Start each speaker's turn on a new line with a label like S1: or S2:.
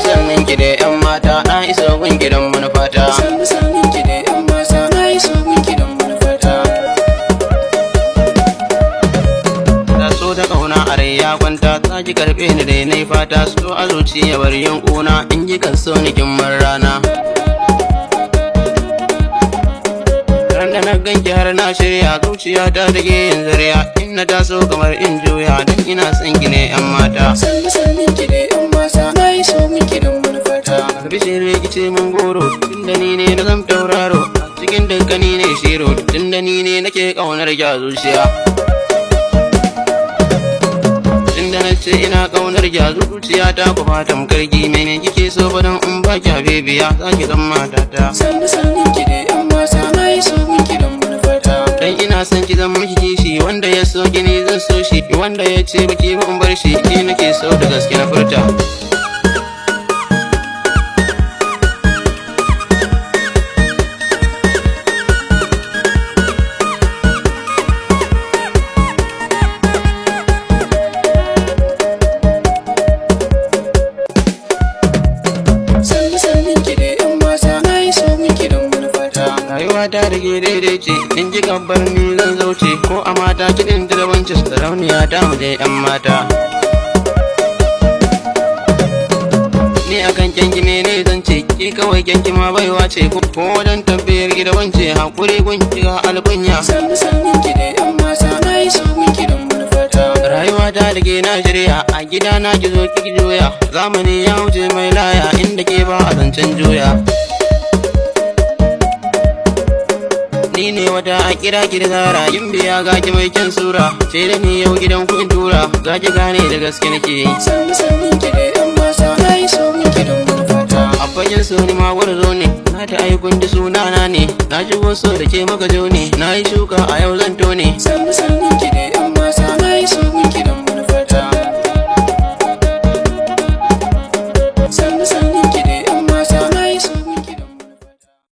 S1: Sannin ki da yan mata na iso gun gidan manufata.
S2: Sannin ki da yan mata na iso gun gidan manufata.
S1: Ta so da kauna a rai ya kwanta, ta ji karfe ni dai na fata. So a zuciya bar yin kuna, in ji kan so ni kin rana. Ran da na ganki har na shirya, zuciya ta take yin zariya. In na taso kamar in juya, dan ina son ki ne yan mata.
S2: Sannin ki da yan mata na iso gun gidan manufata.
S1: Bishire kice mun goro, tunda ni ne na zam tauraro, cikin dankani ne shiro, tunda ni ne nake kaunar ki a zuciya. Tunda na ce ina kaunar ki a zuciya ta kuma tamkar ki, mene kike so fadan in ba ki bebiya, za ki zama matata.
S2: Sannin ki da yan mata na iso gun gidan manufata.
S1: Dan ina son ki zama miki kishi, wanda ya so ki ne zan so shi, wanda ya ce baki ba in bar shi, ni nake so da gaske na furta.
S2: Sannin ki da yan mata na iso gun gidan manufata.
S1: Rayuwa ta da ke daidai ce, in ji gabbar ni zan zauce, ko a mata kiɗin dirabancin sarauniya ta mu je yan mata. Ni a kan kyanki ne zan ce, ki kawai kyanki ma baiwa ce, ko wajen tambayar gida wance, haƙuri gun kiga alkunya.
S2: Sannin ki da yan mata na iso gun gidan manufata.
S1: Rayuwa ta da ke na shirya, a gida na ki zo ki juya, zamani ya wuce mai laya, inda ke ba a zancen juya. Ni ne wata a kira ki da zara, yin biya ga ki mai kyan sura, ce da ni yau gidan ku in tura, za ki gane da gaske nake yi.
S2: Sannin ki da yan mata na iso gun gidan manufata.
S1: A fagen so ni ma gwarzo ne, na ta aikun da sunana ne, na shigo so da ke maka jo ne, na yi shuka a yau zan tone.
S2: Sannin ki da yan mata na iso gun